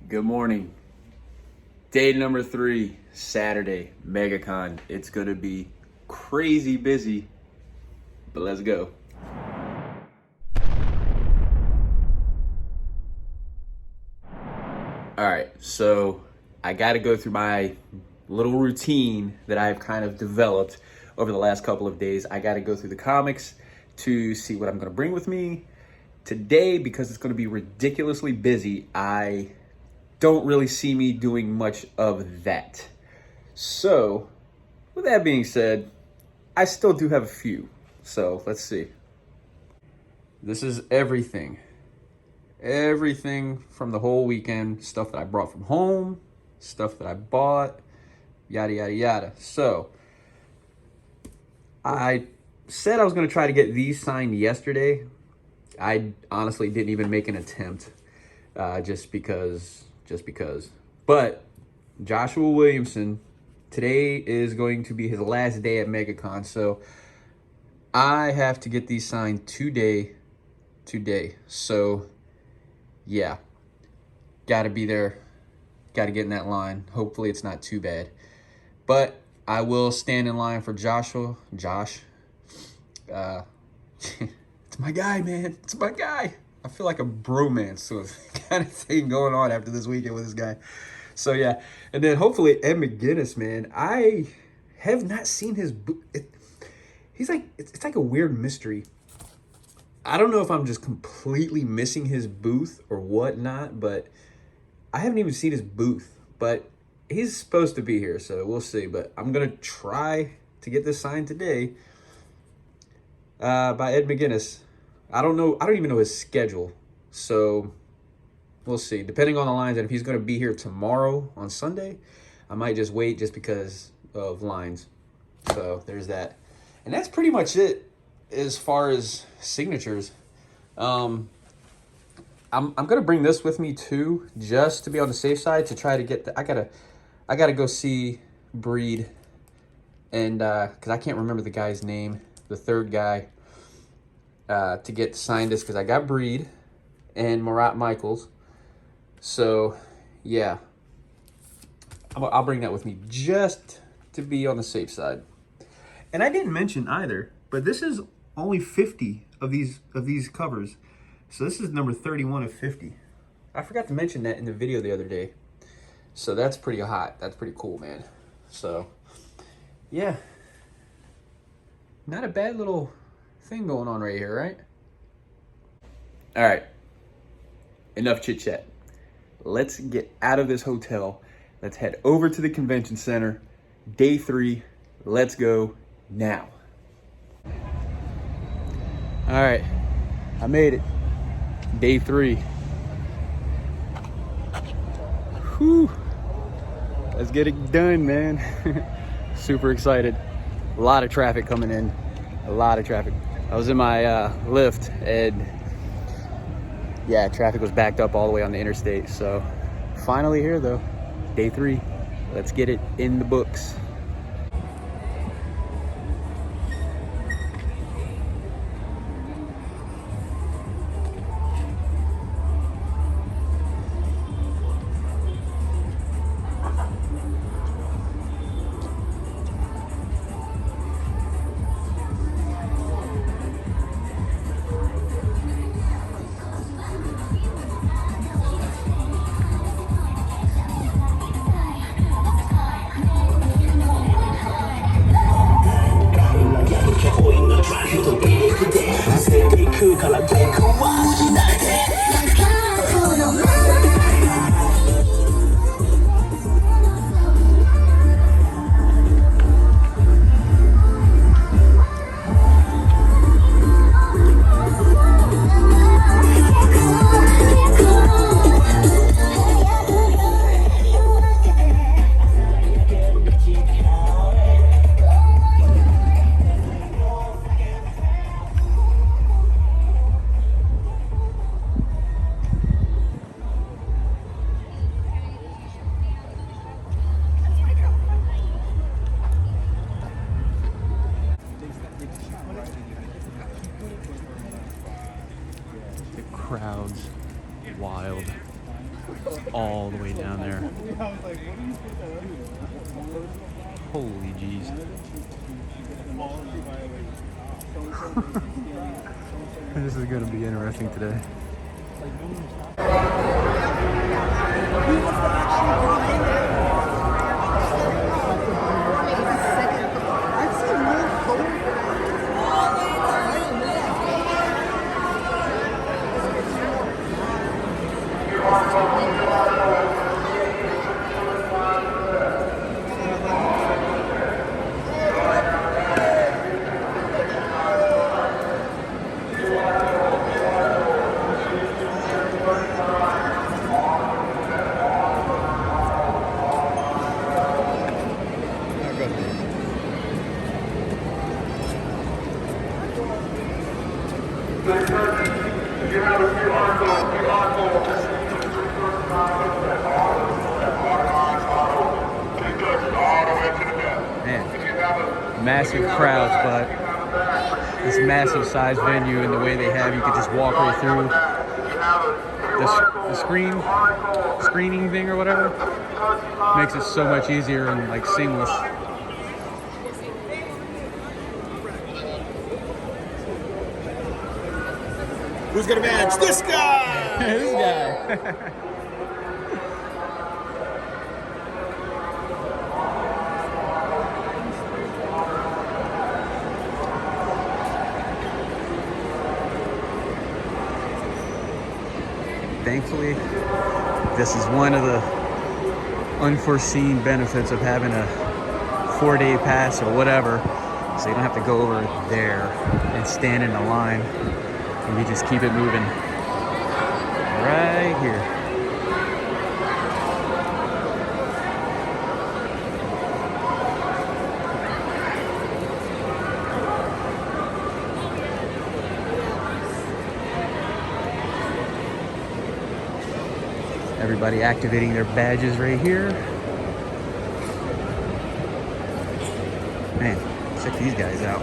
Good morning. Day number 3, Saturday, MegaCon. It's gonna be crazy busy, but let's go. All right, so I gotta go through my little routine that I've kind of developed over the last couple of days. I gotta go through the comics to see what I'm gonna bring with me. Today, because it's gonna be ridiculously busy, I don't really see me doing much of that. So, with that being said, I still do have a few. So, let's see. This is everything. Everything from the whole weekend. Stuff that I brought from home, stuff that I bought, yada, yada, yada. So, I said I was going to try to get these signed yesterday. I honestly didn't even make an attempt, just because. But Joshua Williamson, today is going to be his last day at MegaCon, so I have to get these signed today. So yeah, gotta be there, gotta get in that line. Hopefully it's not too bad, but I will stand in line for Josh. It's my guy, man. It's my guy. I feel like a bromance sort of kind of thing going on after this weekend with this guy. So yeah, and then hopefully Ed McGuinness, man. I have not seen his booth. He's like, it's like a weird mystery. I don't know if I'm just completely missing his booth or whatnot, but I haven't even seen his booth. But he's supposed to be here, so we'll see. But I'm gonna try to get this signed today by Ed McGuinness. I don't even know his schedule, so we'll see. Depending on the lines, and if he's going to be here tomorrow on Sunday, I might just wait just because of lines. So there's that. And that's pretty much it as far as signatures. I'm going to bring this with me too, just to be on the safe side, to try to get I gotta go see Breed, and because I can't remember the guy's name, the third guy. To get signed this, because I got Breed and Marat Michaels. So, yeah. I'll bring that with me just to be on the safe side. And I didn't mention either, but this is only 50 of these covers. So this is number 31 of 50. I forgot to mention that in the video the other day. So that's pretty hot. That's pretty cool, man. So, yeah. Not a bad little thing going on right here, right? All right, enough chit chat. Let's get out of this hotel. Let's head over to the convention center. Day 3, let's go now. All right, I made it. Day 3. Whew. Let's get it done, man. Super excited. A lot of traffic coming in. A lot of traffic. I was in my Lyft, and yeah, traffic was backed up all the way on the interstate. So finally here though, day 3. Let's get it in the books. It's all the way down there. Holy jeez. This is going to be interesting today. Man, massive crowds, but this massive size venue and the way they have, you could just walk right through the screening thing or whatever, makes it so much easier and like seamless. Who's gonna manage? This guy! This guy. Thankfully, this is one of the unforeseen benefits of having a 4-day pass or whatever, so you don't have to go over there and stand in the line. And you just keep it moving right here. Everybody activating their badges right here. Man, check these guys out.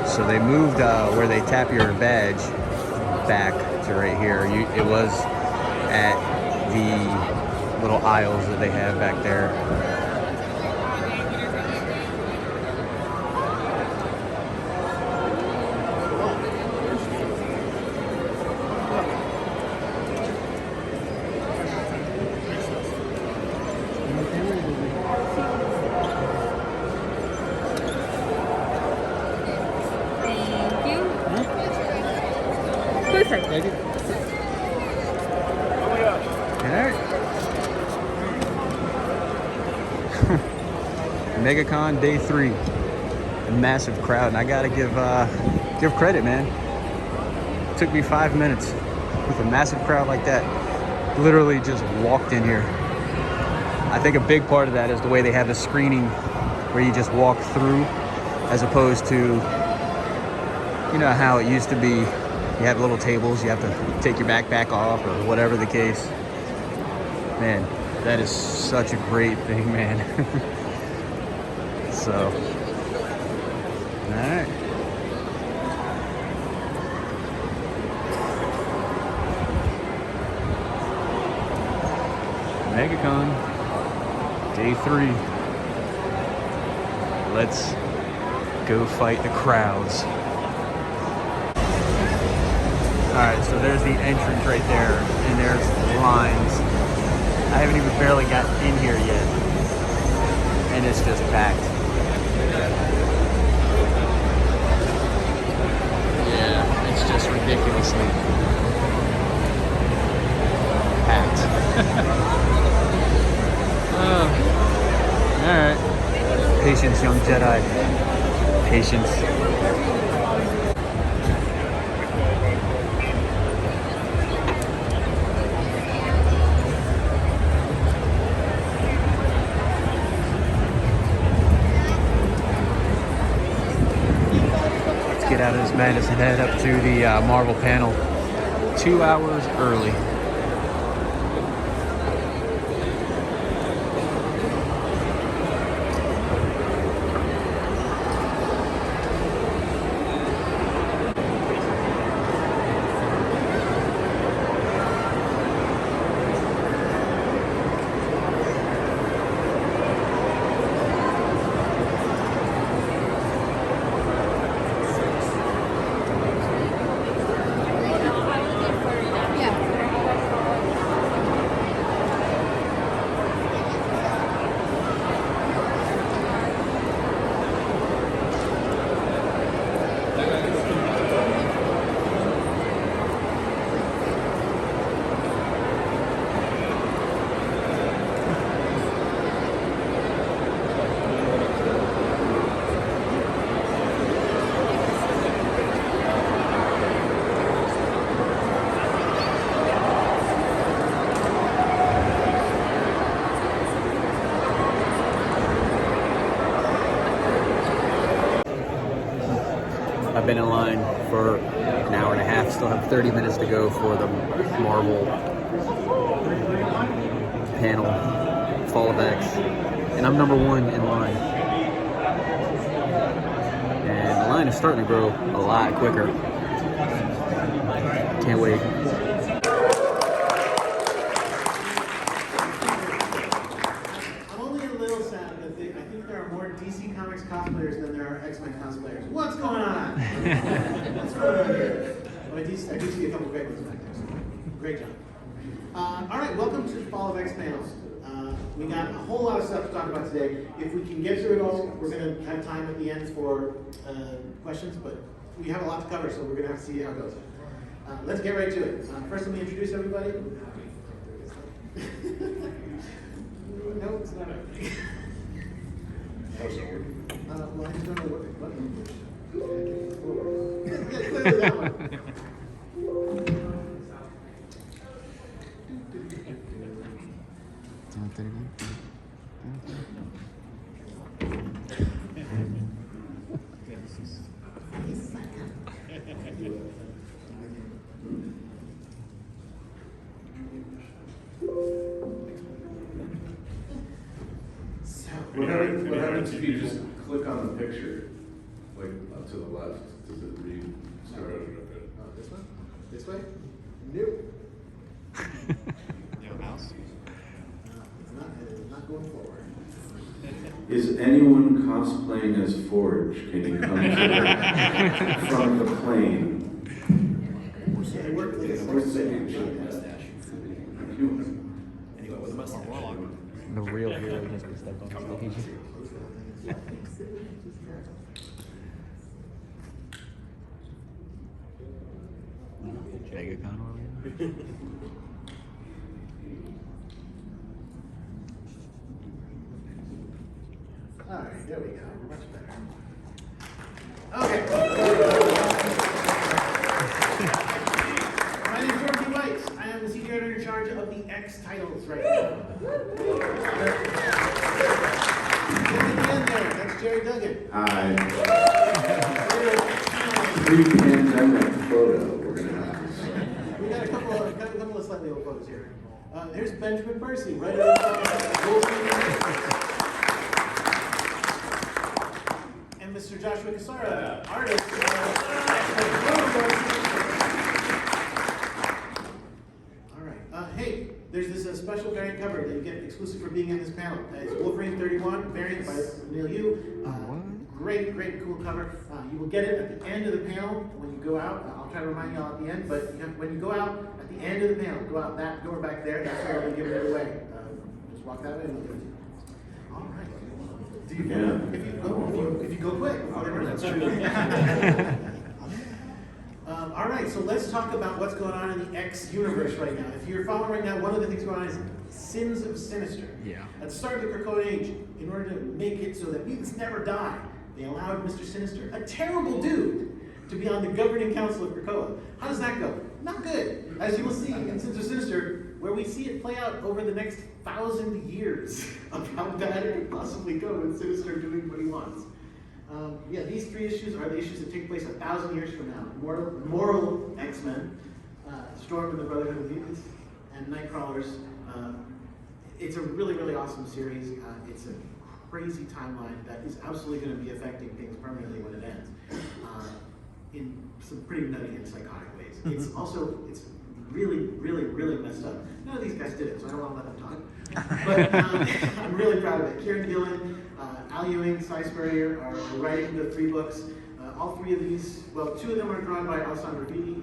So they moved where they tap your badge back to right here. It was at the little aisles that they have back there. Perfect. Thank you. Alright. MegaCon day 3. A massive crowd, and I gotta give credit, man. It took me 5 minutes with a massive crowd like that. Literally just walked in here. I think a big part of that is the way they have the screening where you just walk through, as opposed to, you know, how it used to be. You have little tables, you have to take your backpack off or whatever the case. Man, that is such a great thing, man. So, all right. MegaCon, day 3. Let's go fight the crowds. All right, so there's the entrance right there, and there's lines. I haven't even barely got in here yet, and it's just packed. Yeah, it's just ridiculously packed. All right. Patience, young Jedi. Patience. Let's get out of this madness and head up to the Marvel panel 2 hours early. I've been in line for an hour and a half, still have 30 minutes to go for the Marvel panel, Fall of X, and I'm number 1 in line. And the line is starting to grow a lot quicker. Can't wait. I'm only a little sad that I think there are more DC Comics cosplayers than there are X-Men cosplayers. What's going on? What's going on here? Well, I do see a couple great ones back there. So great job. All right, welcome to the Fall of X panels. We got a whole lot of stuff to talk about today. If we can get through it all, we're going to have time at the end for questions, but we have a lot to cover, so we're going to have to see how it goes. Let's get right to it. First, let me introduce everybody. No, it's not everybody. Well, I just don't know what button. Yeah, clearly that one. What happens if you just click on the picture, like to the left? Does it restart? This one? This way? Nope. Mouse? It's not going forward. Is anyone cosplaying as Forge? Can you come to the front of the plane? They work with this. Anyway, with the most warlock. The real hero just gets stepped on stage. MegaCon over. All right, there we go. Much better. Okay. My name is George White. I am the senior editor in charge of the X titles right now. pre-pandemic photo, we're gonna have to see. We got a couple of slightly old photos here. Here's Benjamin Percy, right over and Mr. Joshua Cassara, artist. All right. Hey, there's this special variant cover that you get exclusive for being in this panel. It's Wolverine 31, variant by Neil Yu. Great, cool cover. You will get it at the end of the panel when you go out. I'll try to remind you all at the end, but when you go out at the end of the panel, go out that door back there. That's where I'll be giving it away. Just walk that way and look at it. All right. Do you, if you go quick before they run out. That's true. All right, so let's talk about what's going on in the X universe right now. If you're following right now, one of the things going on is Sins of Sinister. Yeah. At the start of the Krakoan Age, in order to make it so that mutants never die, they allowed Mr. Sinister, a terrible dude, to be on the governing council of Krakoa. How does that go? Not good. As you will see in Sins of Sinister, where we see it play out over the next 1,000 years of how bad it could possibly go with Sinister doing what he wants. Yeah, these 3 issues are the issues that take place 1,000 years from now. Moral X-Men, Storm and the Brotherhood of Mutants, and Nightcrawlers. It's a really awesome series. It's a crazy timeline that is absolutely going to be affecting things permanently when it ends, in some pretty nutty and psychotic ways. It's also, it's really messed up. None of these guys did it, so I don't want to let them talk. But I'm really proud of it. Kieran Gillen, Al Ewing, Cy Spurrier are writing the 3 books. All 3 of these, well, 2 of them are drawn by Alessandro Vitti.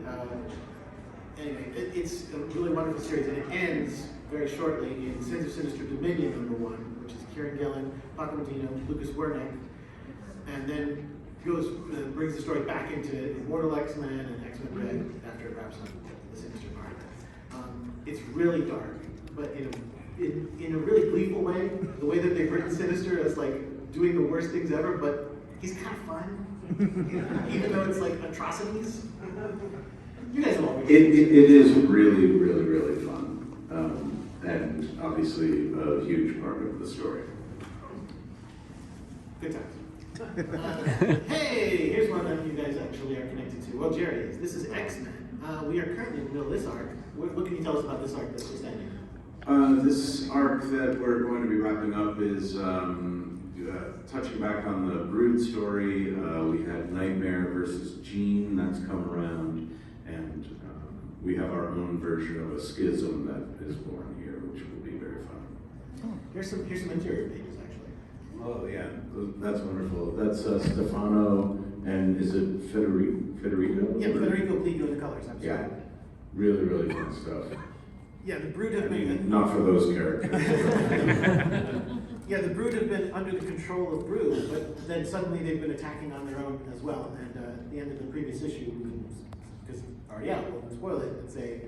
Anyway, it's a really wonderful series, and it ends very shortly in Sins of Sinister Dominion #1, which is Kieran Gillen, Paco Medina, Lucas Wernick, and then brings the story back into Immortal X-Men and X-Men Red after it wraps up the Sinister part. It's really dark, but in a really gleeful way. The way that they've written Sinister is like doing the worst things ever, but he's kind of fun, even though it's like atrocities. You guys will all read it is really fun, and obviously a huge part of the story. Good times. Hey, here's one that you guys actually are connected to. Well, Jerry is. This is X-Men. We are currently in the middle of this arc. What can you tell us about this arc that's just ending? This arc that we're going to be wrapping up is touching back on the Brood story. We had Nightmare versus Jean that's come around, and we have our own version of a schism that is born here, which will be very fun. Here's some interior pages, actually. Oh yeah, that's wonderful. That's Stefano, and is it Federico? Yeah, Federico Pliego in the colors. I'm sorry. Yeah, really fun stuff. Yeah, the Brood have I mean, been. not for those characters. Yeah, the Brood have been under the control of Brood, but then suddenly they've been attacking on their own as well. And at the end of the previous issue, because already out, we'll spoil it and say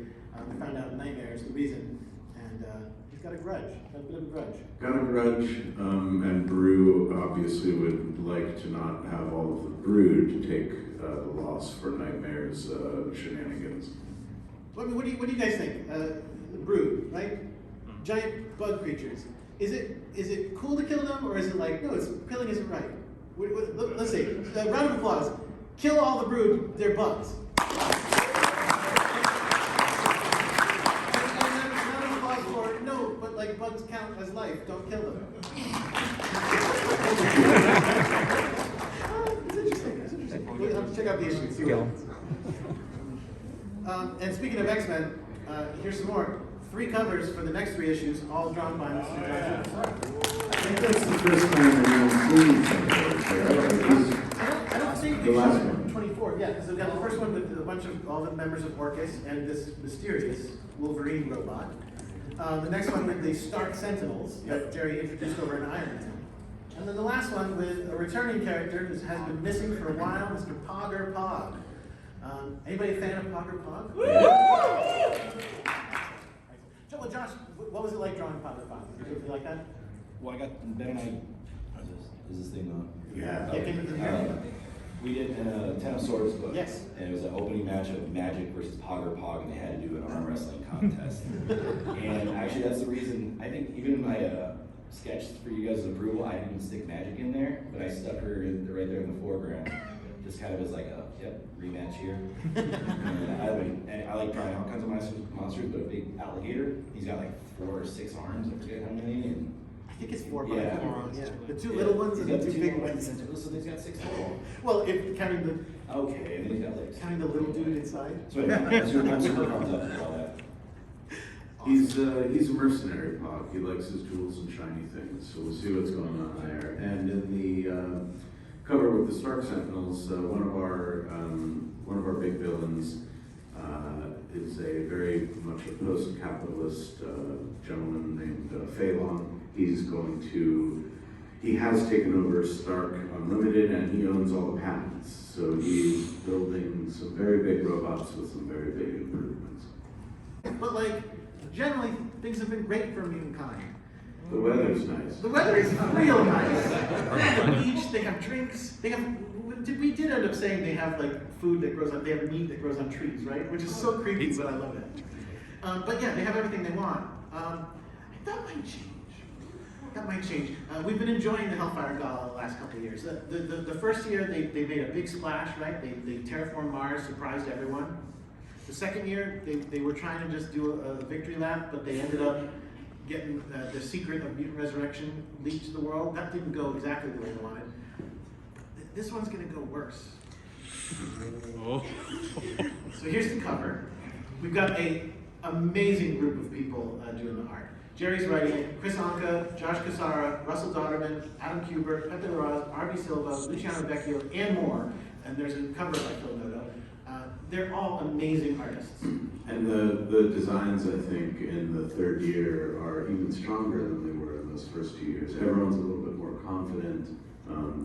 we found out Nightmare is the reason, and he's got a grudge, a bit of a grudge. Got a grudge, and Brew obviously would like to not have all of the Brood take the loss for Nightmare's shenanigans. What do you guys think? The Brood, right? Giant bug creatures. Is it cool to kill them, or is it like, no, killing isn't right? Let's see. Round of applause. Kill all the Brood. They're bugs. Round of applause for no, but like bugs count as life. Don't kill them. It's interesting. We'll have to check out the issue and see what happens. And speaking of X-Men, here's some more. 3 covers for the next 3 issues, all drawn by Mr. Joshua. I think that's the first time anyone's seen I don't think the they last showed one. 24. Yeah, because we've got the first one with a bunch of all the members of Orcus and this mysterious Wolverine robot. The next one with the Stark Sentinels that Jerry introduced over in Iron Man. And then the last one with a returning character who has been missing for a while, Mr. Pogger Pog. Anybody a fan of Pogger Pog? Well, Josh, what was it like drawing Pogger Pog? Did you like that? Well, I got Ben and I. Is this thing on? Yeah. We did in a Ten of Swords book. Yes. And it was an opening match of Magic versus Pogger Pog, and they had to do an arm wrestling contest. And actually, that's the reason. I think even in my sketch for you guys' approval, I didn't even stick Magic in there, but I stuck her right there in the foreground. just kind of as like a, yep, rematch here. And I like trying all kinds of monsters, but a big alligator, he's got like 4 or 6 arms, I forget how many, and I think it's 4 Yeah. yeah. The 2 little ones and the 2 big ones. So he's got 6 total. Well, if counting Okay, and then he's got legs. the little dude inside. So anyway, I'm super pumped up for all that. He's a mercenary, Pog. He likes his jewels and shiny things, so we'll see what's going on there. And in the cover with the Stark Sentinels, one of our big villains is a very much a post-capitalist gentleman named Phalon. He has taken over Stark Unlimited, and he owns all the patents. So he's building some very big robots with some very big improvements. But like, generally, things have been great for MegaCon. The weather's nice. The weather is real nice. They have a beach, they have drinks, we did end up saying they have like food that grows on, they have meat that grows on trees, right? Which is so creepy, but I love it. But yeah, they have everything they want. That might change. That might change. We've been enjoying the Hellfire Gala the last couple of years. The first year, they made a big splash, right? They terraformed Mars, surprised everyone. The second year, they were trying to just do a victory lap, but they ended up getting the secret of mutant resurrection leaked to the world. That didn't go exactly the way they wanted. This one's gonna go worse. So here's the cover. We've got an amazing group of people doing the art. Jerry's writing it, Chris Anka, Josh Cassara, Russell Dodderman, Adam Kubert, Pepe Larraz, R.B. Silva, Luciano Vecchio, and more. And there's a cover by Phil Noto. They're all amazing artists. And the designs, I think, in the third year are even stronger than they were in those first 2 years. Everyone's a little bit more confident.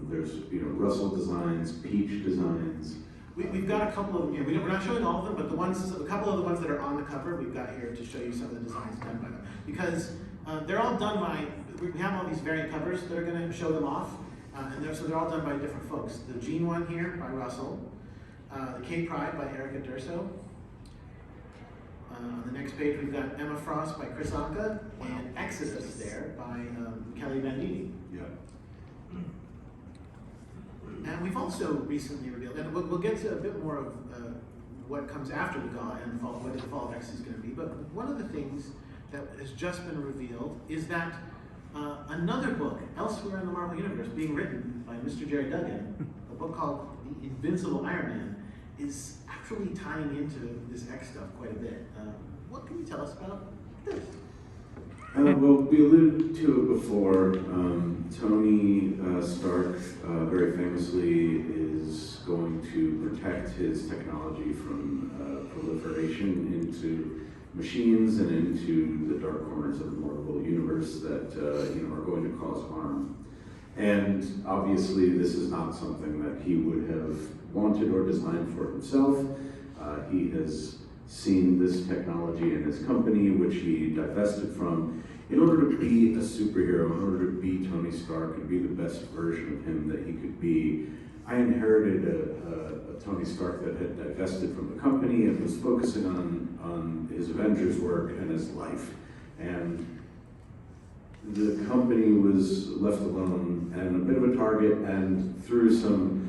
There's, Russell designs, Peach designs. We've got a couple of them here. We're not showing all of them, but a couple of the ones that are on the cover, we've got here to show you some of the designs done by them. Because they're all done by, we have all these variant covers that are going to show them off. So they're all done by different folks. The Gene one here by Russell. The Cape Pride by Erica Durso. On the next page, we've got Emma Frost by Chris Anka, and Exodus there by Kelly Bandini. Yeah. And we've also recently revealed, and we'll get to a bit more of what comes after the gala and what the Fall of X is going to be, but one of the things that has just been revealed is that another book, elsewhere in the Marvel Universe, being written by Mr. Jerry Duggan, a book called The Invincible Iron Man, is actually tying into this X stuff quite a bit. What can you tell us about this? Well, we alluded to it before. Tony Stark very famously is going to protect his technology from proliferation into machines and into the dark corners of the Marvel universe that are going to cause harm. And obviously, this is not something that he would have wanted or designed for himself. He has seen this technology in his company, which he divested from, in order to be a superhero, in order to be Tony Stark and be the best version of him that he could be. I inherited a Tony Stark that had divested from the company and was focusing on his Avengers work and his life. And the company was left alone and a bit of a target, and through some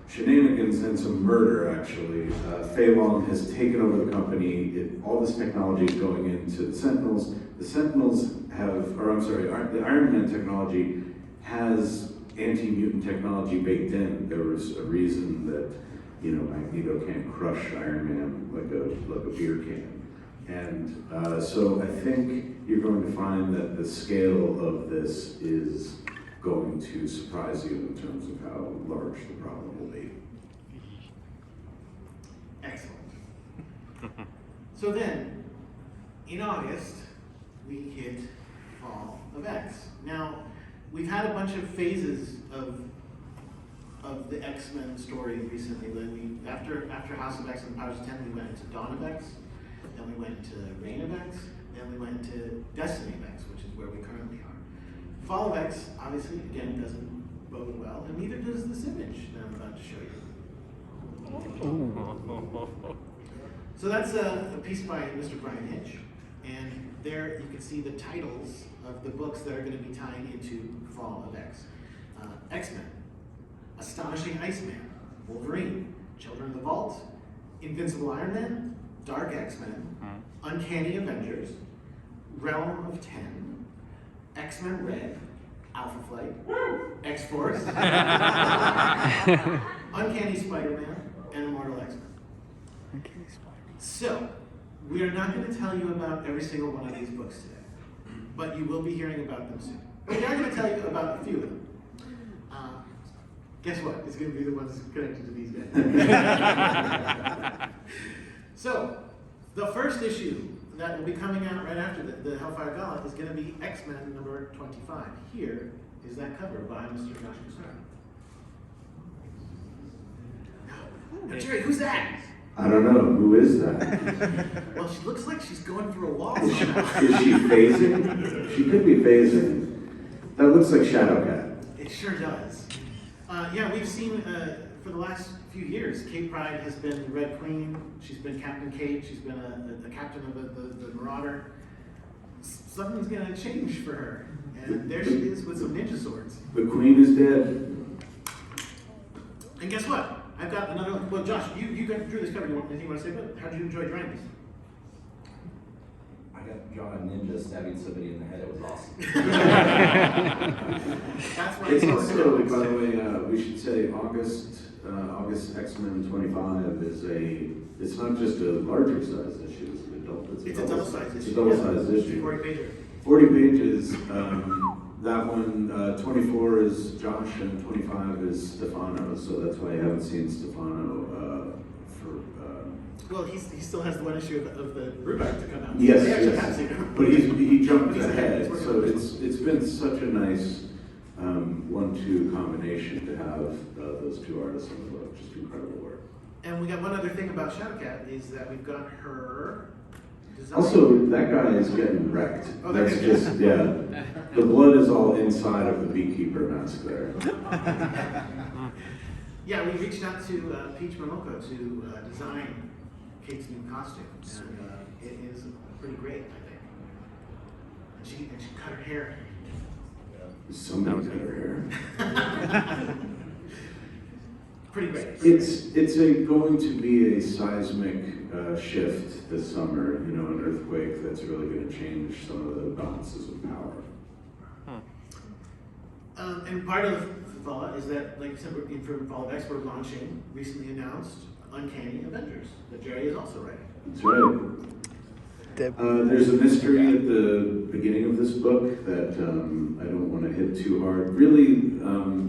shenanigans and some murder, actually, Phalon has taken over the company. All this technology is going into the Sentinels. The Sentinels the Iron Man technology has anti-mutant technology baked in. There was a reason that, Magneto can't crush Iron Man like a beer can. And so I think you're going to find that the scale of this is going to surprise you in terms of how large the problem will be. Excellent. So then, in August, we hit Fall of X. Now, we've had a bunch of phases of the X-Men story recently. After House of X and Powers of 10, we went into Dawn of X, then we went to Reign of X, then we went to Destiny of X, which is where we currently are. Fall of X, obviously, again, doesn't bode well, and neither does this image that I'm about to show you. So that's a piece by Mr. Brian Hitch, and there you can see the titles of the books that are going to be tying into Fall of X. X-Men, Astonishing Iceman, Wolverine, Children of the Vault, Invincible Iron Man, Dark X-Men, Uncanny Avengers, Realm of 10, X-Men Red, Alpha Flight, X-Force, Uncanny Spider-Man, and Immortal X-Men. So, we are not going to tell you about every single one of these books today, but you will be hearing about them soon. But we are going to tell you about a few of them. Guess what? It's going to be the ones connected to these guys. So, the first issue that will be coming out right after the Hellfire Gala is going to be X-Men number 25. Here is that cover by Mr. Josh Cassara. Now, Jerry, who's that? I don't know. Who is that? Well, she looks like she's going through a wall Is somehow. she phasing? She could be phasing. That looks like Shadowcat. It sure does. Yeah, we've seen for the last few years, Kate Pride has been the Red Queen. She's been Captain Kate. She's been the captain of the Marauder. Something's going to change for her. And there she is with some ninja swords. The Queen is dead. And guess what? I've got another one. Well, Josh, you drew this cover. Anything you want to say about it? How did you enjoy drawing this? I got drawn a ninja stabbing somebody in the head. It was awesome. That's why It's so also, good. by the way, we should say August X-Men 25 is it's not just a larger size issue, it's an adult. It's a double-sized issue. It's a double-sized issue. 40 pager. 40 pages. That one, 24 is Josh and 25 is Stefano, so that's why I haven't seen Stefano for. Well, he still has the one issue of the rhubarb to come out. Yes, They actually yes. have seen him. But he jumped He's ahead, working so on this one. it's been such a nice 1-2 combination to have those two artists on the book. Just incredible work. And we got one other thing about Shadowcat is that we've got her design. Also, that guy is getting wrecked. Oh, that That's guy- just, yeah. The blood is all inside of the beekeeper mask there. Yeah, we reached out to Peach Momoko to design Kate's new costume, and it is pretty great, I think. And she cut her hair. Somebody cut her hair. Pretty great. It's going to be a seismic shift this summer, an earthquake that's really going to change some of the balances of power. And part of Fall is that, like I said, for Fall of X, we're launching, recently announced, Uncanny Avengers, that Jerry is also writing. That's right. There's a mystery at the beginning of this book that I don't want to hit too hard. Really,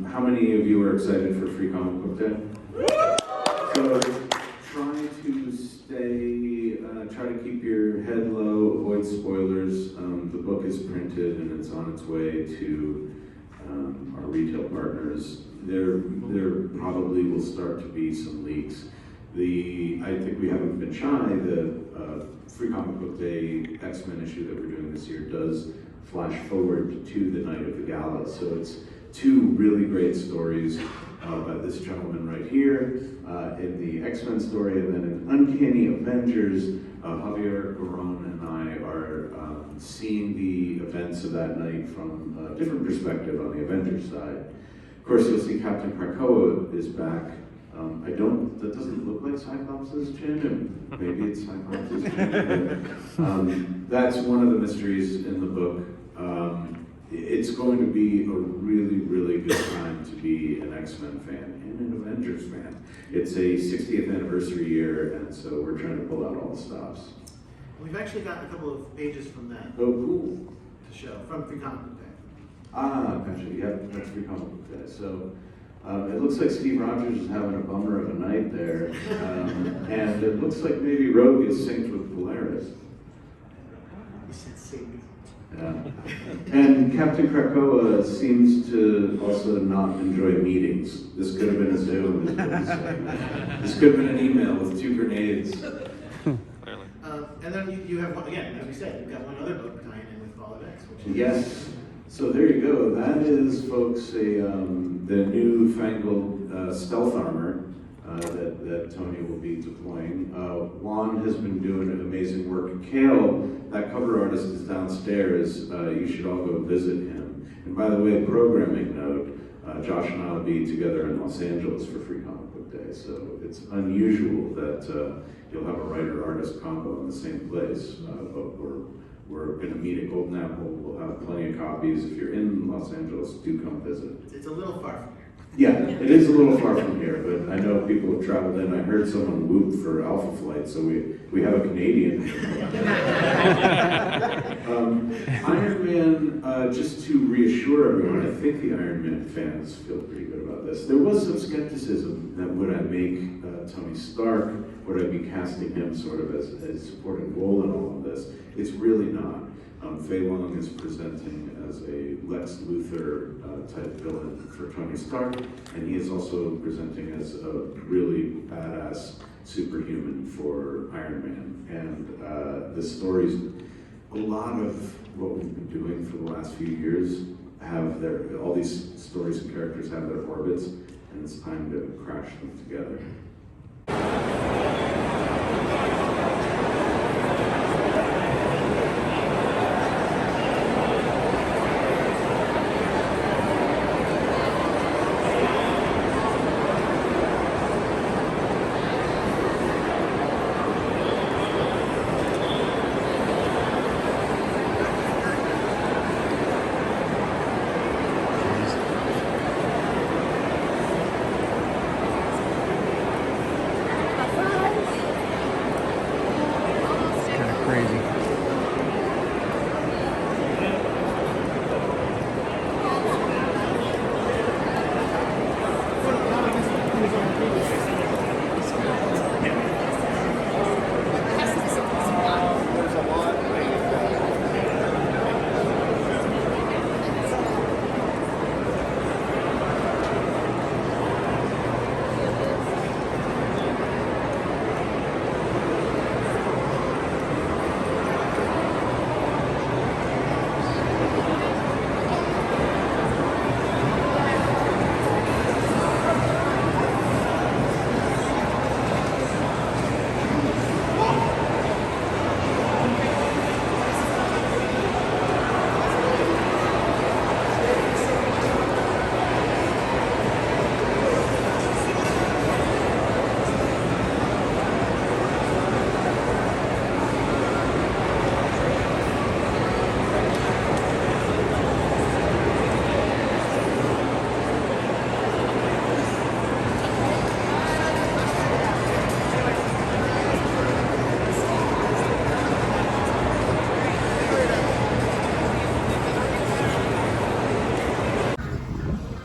how many of you are excited for Free Comic Book Day? So try to keep your head low, avoid spoilers. The book is printed and it's on its way to our retail partners. There probably will start to be some leaks. I think we haven't been shy. The Free Comic Book Day X-Men issue that we're doing this year does flash forward to the night of the gala. So it's two really great stories by this gentleman right here in the X-Men story, and then in Uncanny Avengers, Javier Garron and I are seeing the events of that night from a different perspective on the Avengers side. Of course, you'll see Captain Krakoa is back. That doesn't look like Cyclops' chin, and maybe it's Cyclops' chin, but that's one of the mysteries in the book. It's going to be a really, really good time to be an X-Men fan and an Avengers fan. It's a 60th anniversary year, and so we're trying to pull out all the stops. We've actually got a couple of pages from that Oh, cool. to show, from Free Comic Book Day. Ah, gotcha. Yeah, that's Free Comic Book Day. So it looks like Steve Rogers is having a bummer of a night there, and it looks like maybe Rogue is synced with Polaris. You said Satan. Yeah. And Captain Krakoa seems to also not enjoy meetings. This could have been a Zoom. This could have been an email with 2 grenades. And then you have, again, as we said, you've got one other book tying in with Fall of X, which is... Yes. So there you go. That is, folks, the new fangled stealth armor that Tony will be deploying. Juan has been doing amazing work. Kale, that cover artist, is downstairs. You should all go visit him. And by the way, programming note, Josh and I will be together in Los Angeles for Free Comic Book day. So it's unusual that you'll have a writer-artist combo in the same place, but we're going to meet at Golden Apple. We'll have plenty of copies. If you're in Los Angeles, do come visit. It's a little far from here. Yeah, it is a little far from here, but I know people have traveled in. I heard someone whoop for Alpha Flight, so we have a Canadian. Iron Man, just to reassure everyone, I think the Iron Man fans feel pretty good about this. There was some skepticism that would I make Tony Stark, would I be casting him sort of as a supporting role in all of this? It's really not. Fei Long is presenting as a Lex Luthor type villain for Tony Stark, and he is also presenting as a really badass superhuman for Iron Man. And the stories, a lot of what we've been doing for the last few years have all these stories and characters have their orbits, and it's time to crash them together.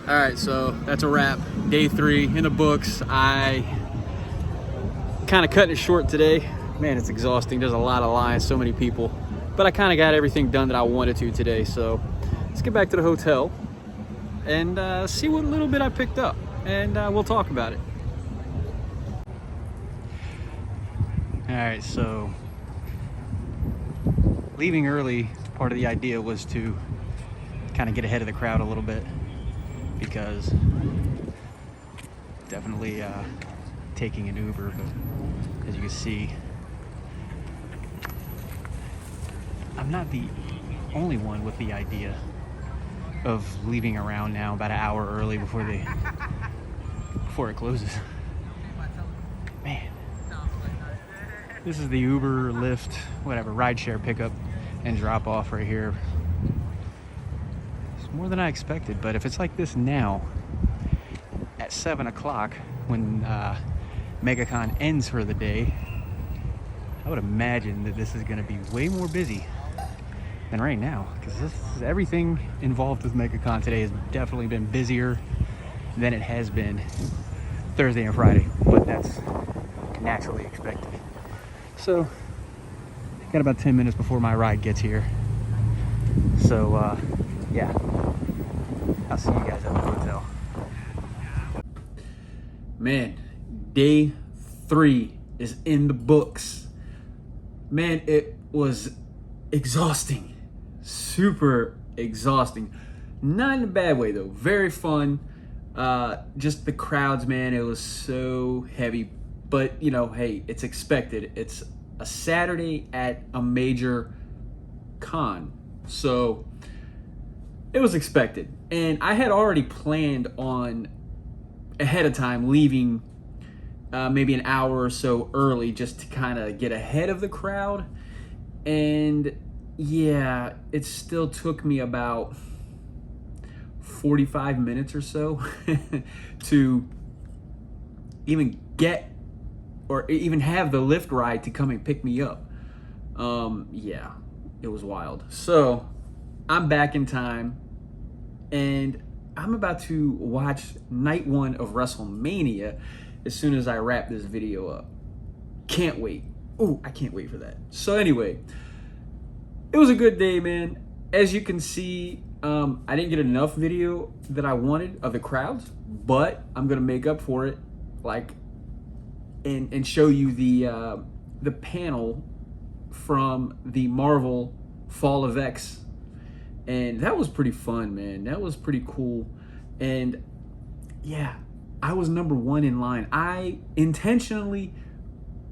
All right, so that's a wrap. Day 3 in the books. I kind of cutting it short today. Man, it's exhausting. There's a lot of lines, so many people. But I kind of got everything done that I wanted to today. So let's get back to the hotel and see what little bit I picked up. And we'll talk about it. All right, so leaving early, part of the idea was to kind of get ahead of the crowd a little bit, because definitely taking an Uber, but as you can see, I'm not the only one with the idea of leaving around now about an hour early before it closes. Man, this is the Uber, Lyft, whatever, rideshare pickup and drop off right here. It's more than I expected, but if it's like this now at 7 o'clock when MegaCon ends for the day, I would imagine that this is going to be way more busy than right now, because everything involved with MegaCon today has definitely been busier than it has been Thursday and Friday, but that's naturally expected. So, got about 10 minutes before my ride gets here. So, yeah, I'll see you guys at the hotel. Man, day 3 is in the books. Man, it was exhausting, super exhausting. Not in a bad way though, very fun. Just the crowds, man, it was so heavy, but you know, hey, it's expected. It's a Saturday at a major con, so it was expected. And I had already planned on ahead of time leaving maybe an hour or so early just to kind of get ahead of the crowd. And yeah, it still took me about 45 minutes or so to even get or even have the Lyft ride to come and pick me up. Yeah, it was wild. So I'm back in time and I'm about to watch night one of WrestleMania as soon as I wrap this video up. Can't wait. Ooh, I can't wait for that. So anyway, it was a good day, man. As you can see, I didn't get enough video that I wanted of the crowds, but I'm gonna make up for it, like, and show you the panel from the Marvel Fall of X, and that was pretty fun, man. That was pretty cool, and yeah, I was number one in line. I intentionally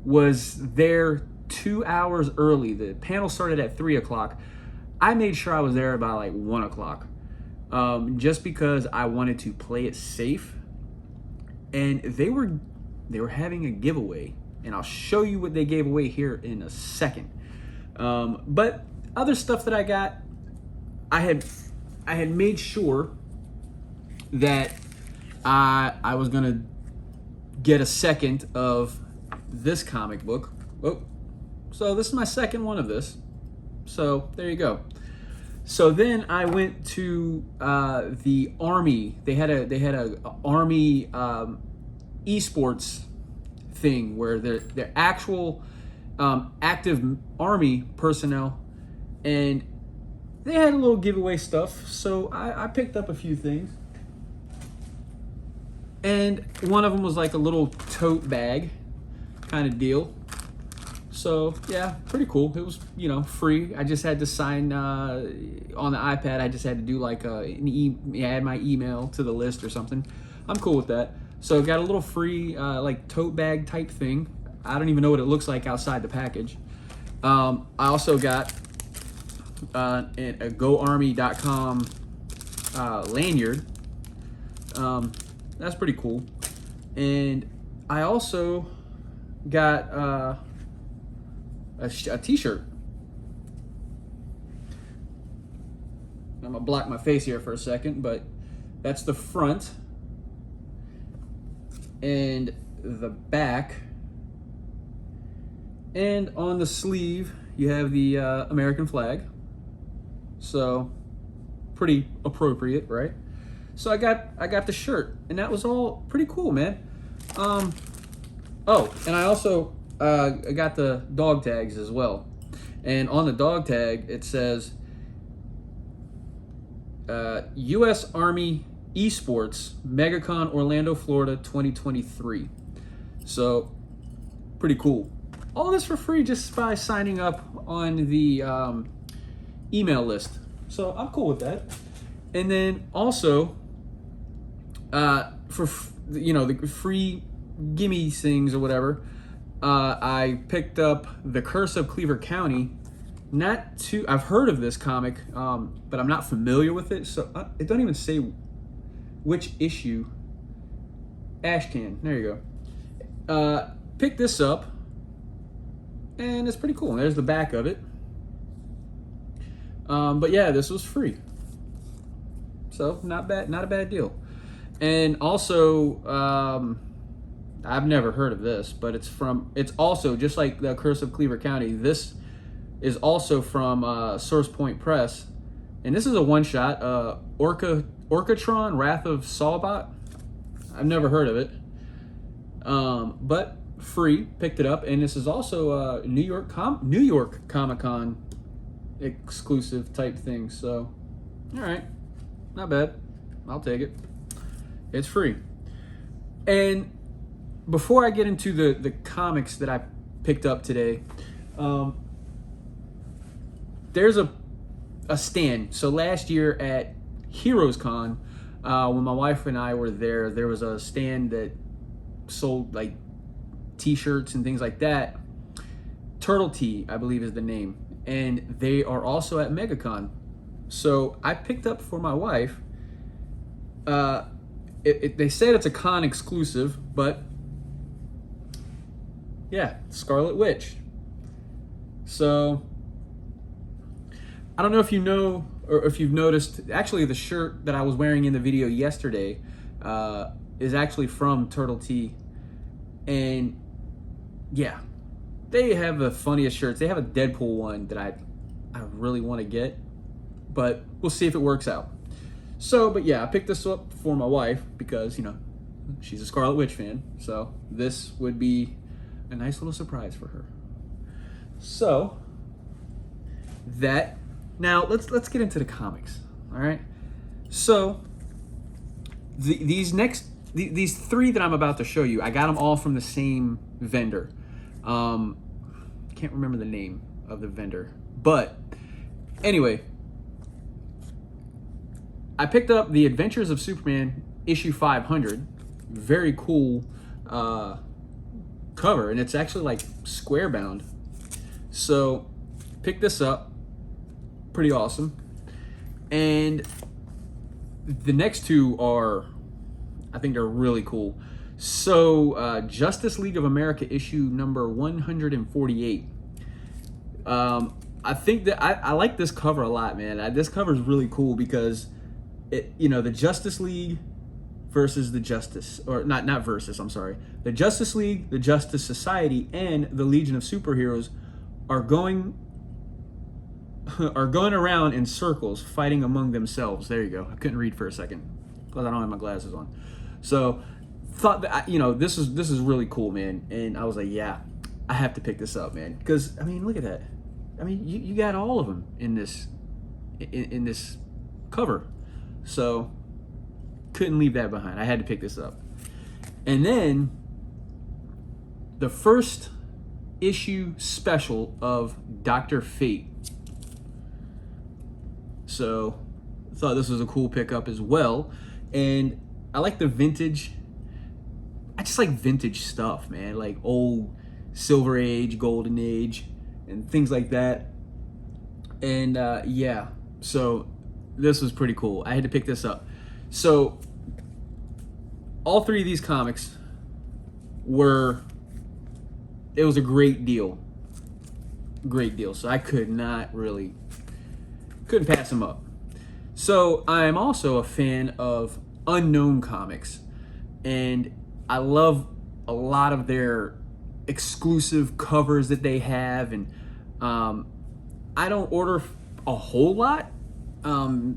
was there 2 hours early. The panel started at 3 o'clock. I made sure I was there by like 1 o'clock, just because I wanted to play it safe. And they were having a giveaway, and I'll show you what they gave away here in a second. But other stuff that I got, I had made sure that I was gonna get a second of this comic book. Oh, so this is my second one of this. So there you go. So then I went to the Army. They had a Army esports thing where they're actual active Army personnel, and they had a little giveaway stuff. So I picked up a few things, and one of them was like a little tote bag kind of deal. So yeah, pretty cool. It was, free. I just had to sign on the iPad. I just had to do like add my email to the list or something. I'm cool with that. So got a little free like tote bag type thing. I don't even know what it looks like outside the package. I also got a GoArmy.com lanyard. That's pretty cool. And I also got a t-shirt. I'm gonna block my face here for a second, but that's the front. And the back. And on the sleeve, you have the American flag. So, pretty appropriate, right? So I got the shirt, and that was all pretty cool, man. Oh, and I also I got the dog tags as well. And on the dog tag, it says U.S. Army Esports MegaCon Orlando, Florida 2023. So, pretty cool. All this for free just by signing up on the email list. So, I'm cool with that. And then also, for the free gimme things or whatever, I picked up The Curse of Cleaver County. I've heard of this comic, but I'm not familiar with it. So it don't even say which issue. Ashcan, there you go. Pick this up, and it's pretty cool. There's the back of it. But yeah, this was free. So not a bad deal. And also, I've never heard of this, but it's also just like The Curse of Cleaver County. This is also from Source Point Press, and this is a one-shot. Orcatron, Wrath of Saulbot. I've never heard of it, but free. Picked it up, and this is also a New York Comic-Con exclusive type thing. So, all right, not bad. I'll take it. It's free. And before I get into the comics that I picked up today, there's a stand. So last year at Heroes Con, when my wife and I were there was a stand that sold like t-shirts and things like that. Turtle Tea, I believe is the name. And they are also at MegaCon. So I picked up for my wife, they said it's a con exclusive, but Yeah, Scarlet Witch. So I don't know if you know or if you've noticed, actually the shirt that I was wearing in the video yesterday is actually from Turtle Tea. And yeah, they have the funniest shirts. They have a Deadpool one that I really want to get, but we'll see if it works out. So, but yeah, I picked this up for my wife because, you know, she's a Scarlet Witch fan. So this would be a nice little surprise for her. So that, now let's get into the comics. All right. So these three that I'm about to show you, I got them all from the same vendor. Can't remember the name of the vendor, but anyway, I picked up The Adventures of Superman issue 500. Very cool cover, and it's actually like square bound. So pick this up, pretty awesome. And the next two are, I think they're really cool. So Justice League of America issue number 148. I think that I like this cover a lot, man. This cover is really cool because it, you know, the Justice League versus the Justice, or not versus, I'm sorry. The Justice League, the Justice Society, and the Legion of Superheroes are going around in circles fighting among themselves. There you go. I couldn't read for a second because I don't have my glasses on. So thought that, you know, this is really cool, man. And I was like, yeah, I have to pick this up, man. Because I mean, look at that. I mean, you got all of them in this cover. So couldn't leave that behind. I had to pick this up. And then the first issue special of Dr. Fate. So I thought this was a cool pickup as well. And I like the vintage. I just like vintage stuff, man. Like old Silver Age, Golden Age, and things like that. And yeah, so this was pretty cool. I had to pick this up. So all three of these comics it was a great deal. Great deal. So I couldn't pass them up. So I'm also a fan of Unknown Comics, and I love a lot of their exclusive covers that they have. And I don't order a whole lot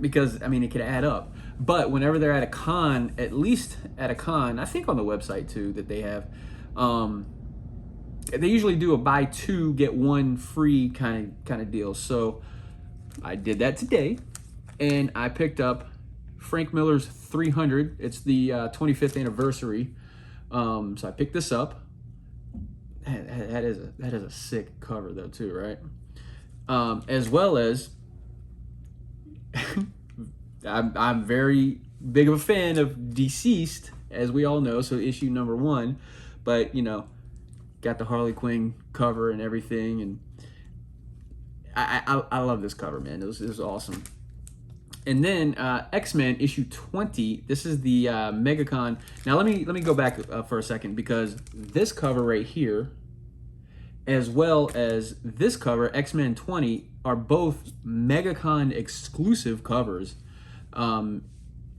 because, I mean, it could add up. But whenever they're at a con, at least at a con, I think on the website too that they have, they usually do a buy two get one free kind of deal. So I did that today, and I picked up Frank Miller's 300. It's the 25th anniversary. So I picked this up. That is a sick cover though too, right? As well as I'm very big of a fan of Deceased, as we all know, so issue number 1. But, you know, got the Harley Quinn cover and everything, and I love this cover, man. It was awesome. And then X-Men issue 20. This is the MegaCon. Now let me go back for a second, because this cover right here, as well as this cover, X-Men 20, are both MegaCon exclusive covers.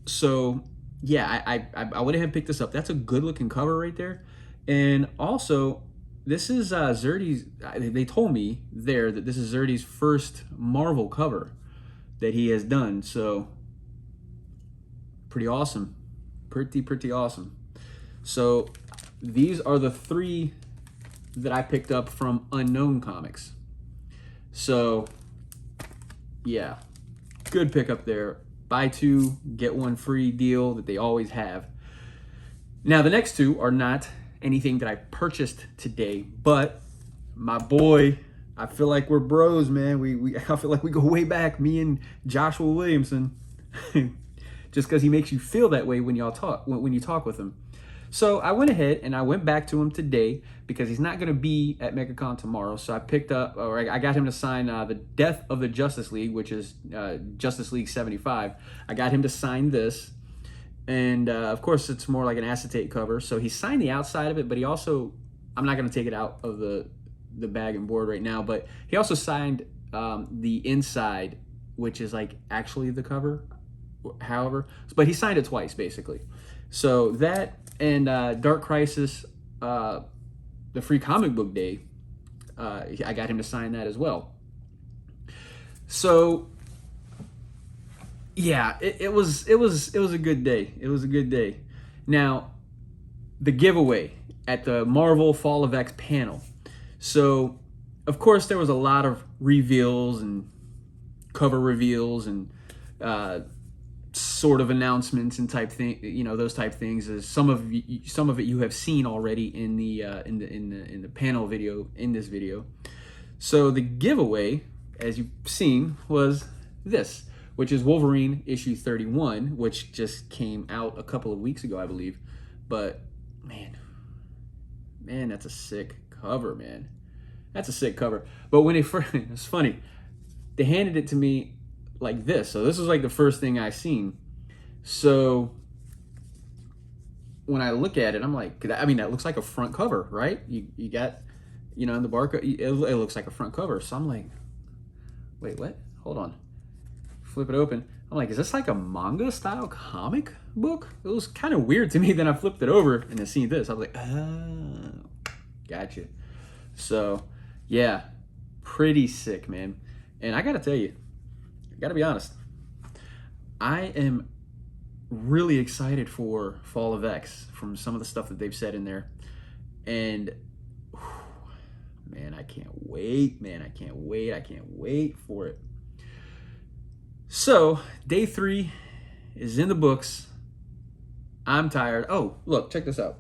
So yeah, I went ahead and picked this up. That's a good looking cover right there. And also, this is Zerdy's, they told me there that this is Zerdy's first Marvel cover that he has done. So pretty awesome. Pretty awesome. So these are the 3 that I picked up from Unknown Comics. So yeah, good pickup there. Buy 2, get 1 free deal that they always have. Now the next 2 are not anything that I purchased today, but my boy, I feel like we're bros, man. I feel like we go way back, me and Joshua Williamson, just because he makes you feel that way when you talk with him. So I went ahead and I went back to him today because he's not going to be at MegaCon tomorrow. So I picked up, or I got him to sign the Death of the Justice League, which is Justice League 75. I got him to sign this. And of course, it's more like an acetate cover. So he signed the outside of it, but he also I'm not going to take it out of the bag and board right now, but he also signed the inside, which is like actually the cover, however, but he signed it twice basically. So that and Dark Crisis, the free comic book day, I got him to sign that as well. So yeah, it was a good day. It was a good day. Now, the giveaway at the Marvel Fall of X panel. So, of course, there was a lot of reveals and cover reveals and sort of announcements and type thing, those type things. As some of it you have seen already in the panel video in this video. So the giveaway, as you've seen, was this, which is Wolverine issue 31, which just came out a couple of weeks ago, I believe. But man, that's a sick cover, man. That's a sick cover. But when it's funny, they handed it to me like this. So this was like the first thing I seen. So when I look at it, I'm like, that looks like a front cover, right? You got, in the barcode, it looks like a front cover. So I'm like, wait, what? Hold on. Flip it open. I'm like, is this like a manga style comic book? It was kind of weird to me. Then I flipped it over and then seen this. I was like, oh, gotcha. So yeah, pretty sick, man. And I gotta tell you, I gotta be honest, I am really excited for Fall of X from some of the stuff that they've said in there. And man, I can't wait, man. I can't wait for it. So, day 3 is in the books. I'm tired. Oh, look, check this out.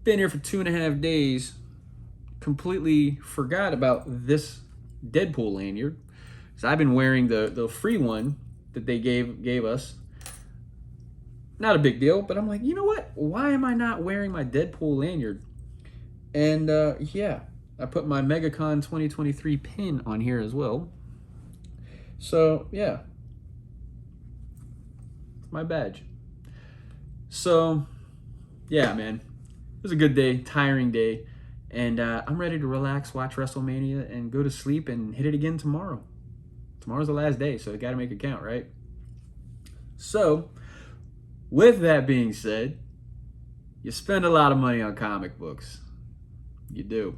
Been here for 2.5 days. Completely forgot about this Deadpool lanyard. So I've been wearing the free one that they gave us. Not a big deal, but I'm like, you know what? Why am I not wearing my Deadpool lanyard? And yeah, I put my MegaCon 2023 pin on here as well. So yeah, my badge. So yeah, man, it was a good day, tiring day, and I'm ready to relax, watch WrestleMania, and go to sleep and hit it again tomorrow. Tomorrow's the last day, so I got to make it count, right? So, with that being said, you spend a lot of money on comic books. You do.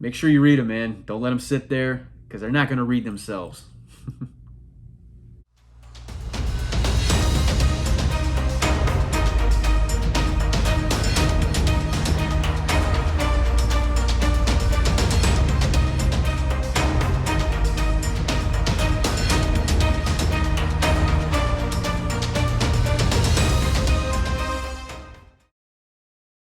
Make sure you read them, man. Don't let them sit there, because they're not going to read themselves.